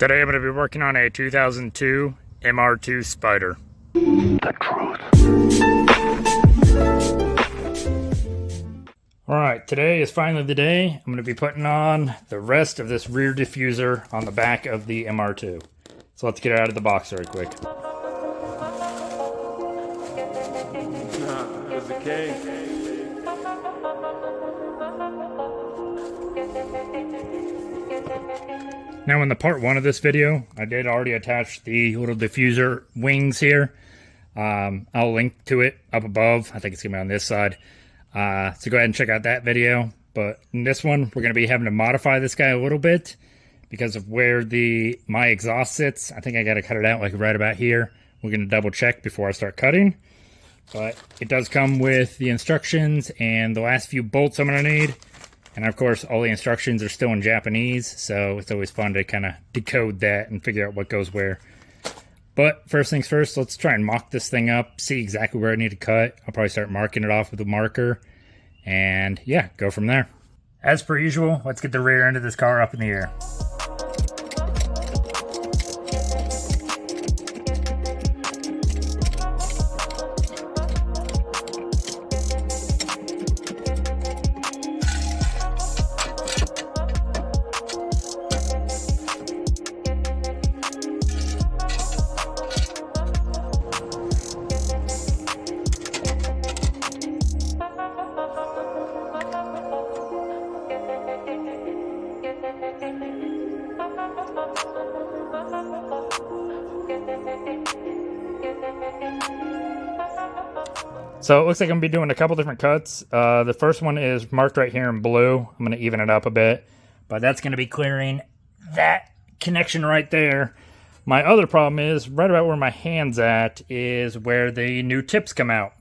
Today I'm going to be working on a 2002 MR2 Spyder. The truth. Alright, today is finally the day. I'm going to be putting on the rest of this rear diffuser on the back of the MR2. So let's get it out of the box very quick. There's a cake. Now in the part one of this video, I did already attach the little diffuser wings here. I'll link to it up above. I think it's going to be on this side. So go ahead and check out that video. But in this one, we're going to be having to modify this guy a little bit because of where my exhaust sits. I think I got to cut it out like right about here. We're going to double check before I start cutting. But it does come with the instructions and the last few bolts I'm going to need. And of course, all the instructions are still in Japanese, so it's always fun to kind of decode that and figure out what goes where. But first things first, let's try and mock this thing up, see exactly where I need to cut. I'll probably start marking it off with a marker, and yeah, go from there. As per usual, let's get the rear end of this car up in the air. So it looks like I'm going to be doing a couple different cuts. The first one is marked right here in blue. I'm going to even it up a bit. But that's going to be clearing that connection right there. My other problem is right about where my hand's at is where the new tips come out.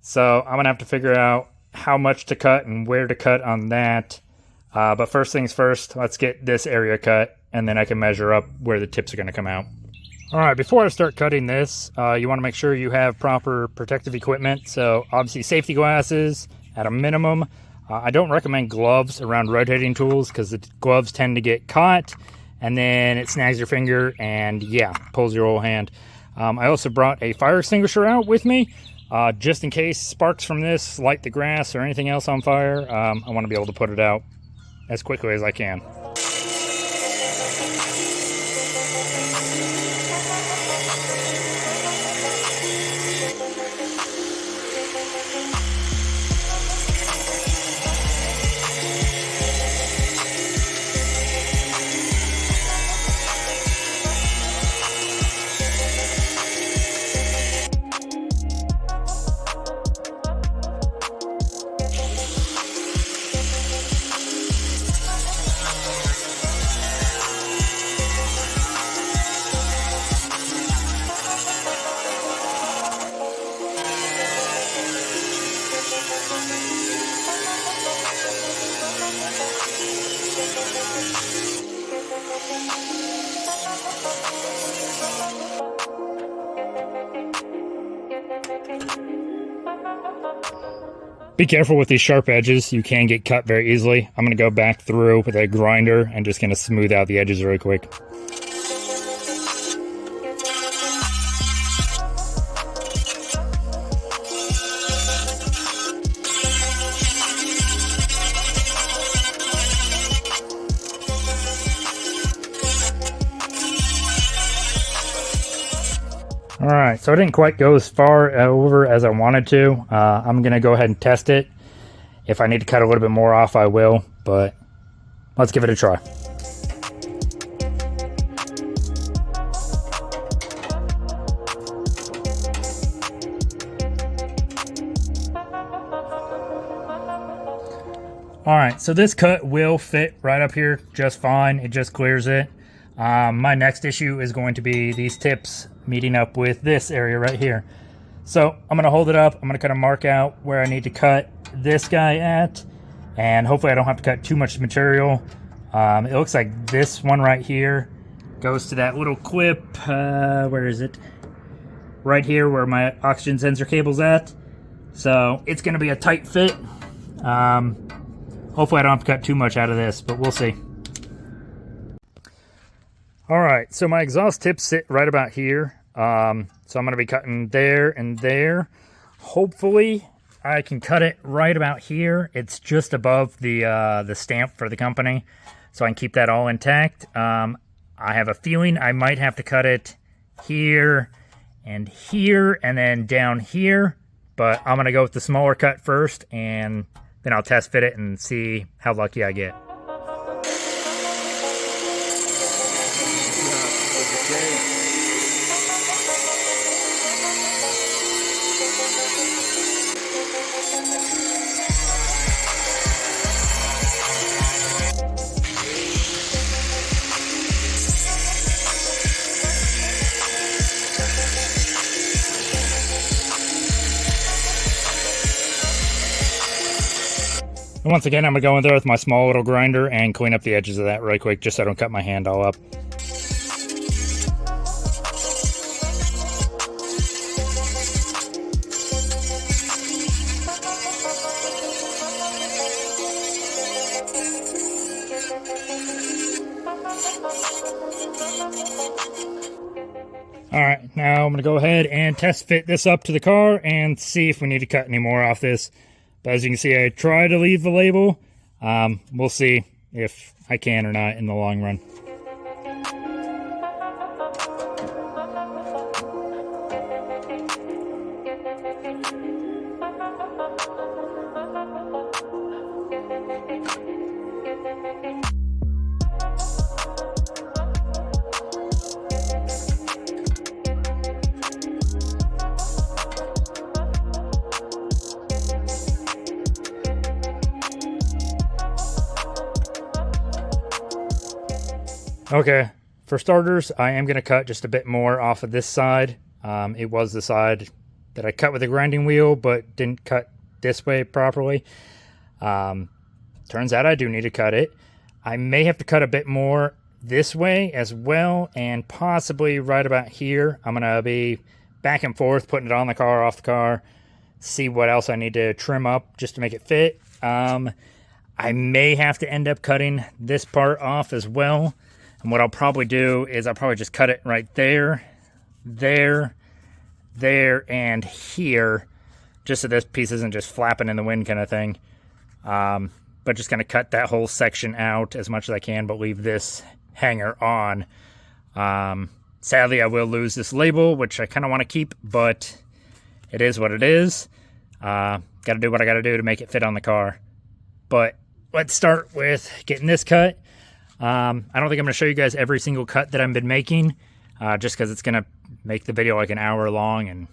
So I'm going to have to figure out how much to cut and where to cut on that. But first things first, let's get this area cut. And then I can measure up where the tips are going to come out. Alright, before I start cutting this, you want to make sure you have proper protective equipment. So obviously safety glasses at a minimum. I don't recommend gloves around rotating tools because the gloves tend to get caught and then it snags your finger and yeah, pulls your whole hand. I also brought a fire extinguisher out with me just in case sparks from this light the grass or anything else on fire. I want to be able to put it out as quickly as I can. Be careful with these sharp edges, you can get cut very easily. I'm going to go back through with a grinder and just going to smooth out the edges really quick. Alright, so I didn't quite go as far over as I wanted to. I'm going to go ahead and test it. If I need to cut a little bit more off, I will, but let's give it a try. Alright, so this cut will fit right up here just fine. It just clears it. My next issue is going to be these tips meeting up with this area right here. So I'm going to hold it up. I'm going to kind of mark out where I need to cut this guy at, and hopefully I don't have to cut too much material. It looks like this one right here goes to that little clip. Where is it? Right here where my oxygen sensor cable's at. So it's going to be a tight fit. Hopefully I don't have to cut too much out of this, but we'll see. All right, so my exhaust tips sit right about here. So I'm going to be cutting there and there. Hopefully, I can cut it right about here. It's just above the stamp for the company, so I can keep that all intact. I have a feeling I might have to cut it here, and then down here. But I'm going to go with the smaller cut first, and then I'll test fit it and see how lucky I get. And once again, I'm going to go in there with my small little grinder and clean up the edges of that really quick, just so I don't cut my hand all up. Alright, now I'm going to go ahead and test fit this up to the car and see if we need to cut any more off this. But as you can see, I try to leave the label. We'll see if I can or not in the long run. Okay, for starters, I am going to cut just a bit more off of this side. It was the side that I cut with a grinding wheel, but didn't cut this way properly. Turns out I do need to cut it. I may have to cut a bit more this way as well, and possibly right about here. I'm going to be back and forth, putting it on the car, off the car, see what else I need to trim up just to make it fit. I may have to end up cutting this part off as well. And what I'll probably do is I'll probably just cut it right there, there, and here, just so this piece isn't just flapping in the wind kind of thing. But just going to cut that whole section out as much as I can, but leave this hanger on. Sadly, I will lose this label, which I kind of want to keep, but it is what it is. Got to do what I got to do to make it fit on the car. But let's start with getting this cut. I don't think I'm going to show you guys every single cut that I've been making, just because it's going to make the video like an hour long, and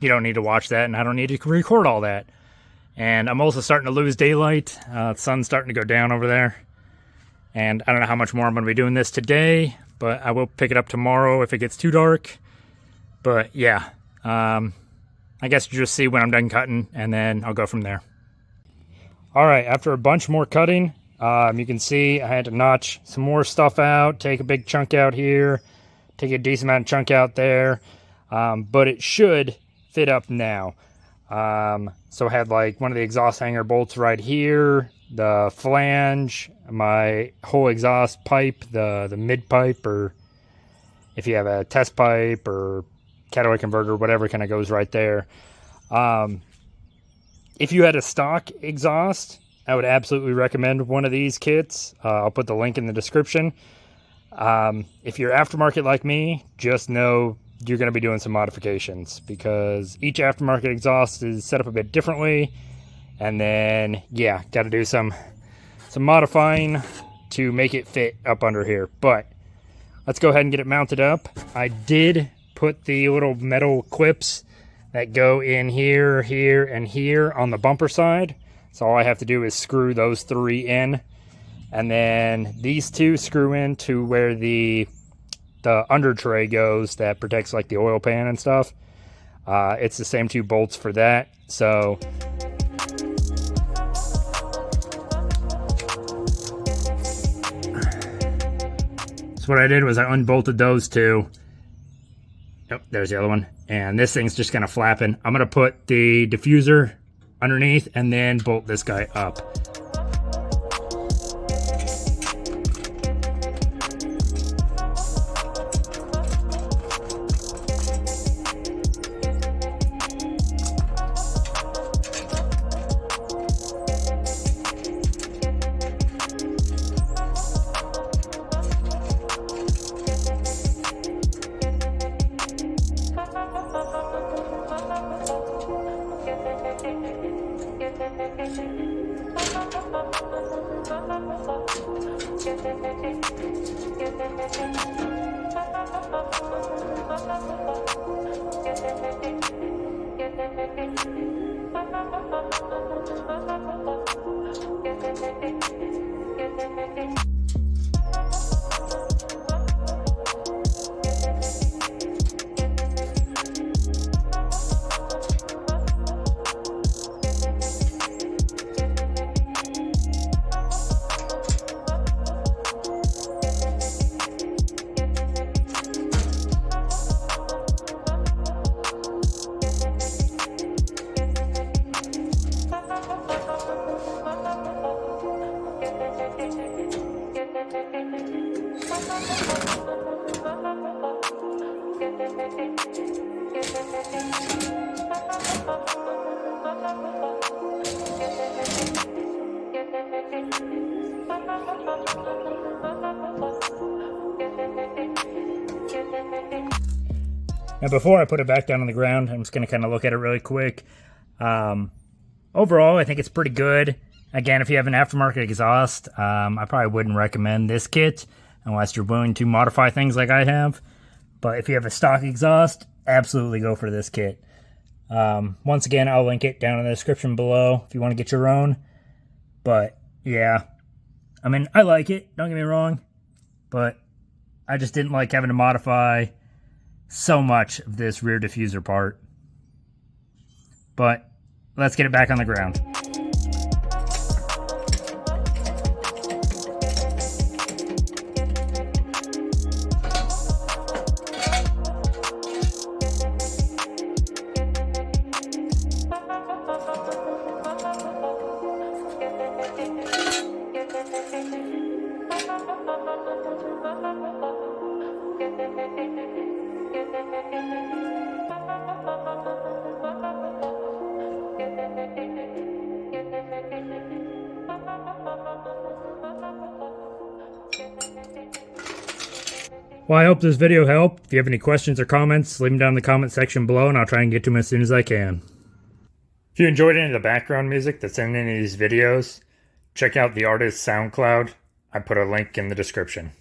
you don't need to watch that, and I don't need to record all that. And I'm also starting to lose daylight. The sun's starting to go down over there. And I don't know how much more I'm going to be doing this today, but I will pick it up tomorrow if it gets too dark. But yeah, I guess you just see when I'm done cutting, and then I'll go from there. All right, after a bunch more cutting, you can see I had to notch some more stuff out, take a big chunk out here, take a decent amount of chunk out there, but it should fit up now. So I had like one of the exhaust hanger bolts right here, the flange, my whole exhaust pipe, the mid pipe, or if you have a test pipe or catalytic converter, whatever kind of goes right there. If you had a stock exhaust, I would absolutely recommend one of these kits. I'll put the link in the description. If you're aftermarket like me, just know you're going to be doing some modifications, because each aftermarket exhaust is set up a bit differently. And then, yeah, got to do some modifying to make it fit up under here. But let's go ahead and get it mounted up. I did put the little metal clips that go in here, here, and here on the bumper side. So all I have to do is screw those three in, and then these two screw into where the under tray goes that protects like the oil pan and stuff. It's the same two bolts for that. So what I did was I unbolted those two. Oh, there's the other one. And this thing's just kind of flapping. I'm going to put the diffuser underneath and then bolt this guy up. Now before I put it back down on the ground, I'm just going to kind of look at it really quick. Overall, I think it's pretty good. Again, if you have an aftermarket exhaust, I probably wouldn't recommend this kit unless you're willing to modify things like I have. But if you have a stock exhaust, absolutely go for this kit. Once again, I'll link it down in the description below if you want to get your own. But yeah, I mean, I like it, don't get me wrong, but I just didn't like having to modify so much of this rear diffuser part. But let's get it back on the ground. Well, I hope this video helped. If you have any questions or comments, leave them down in the comment section below and I'll try and get to them as soon as I can. If you enjoyed any of the background music that's in any of these videos, check out the artist's SoundCloud. I put a link in the description.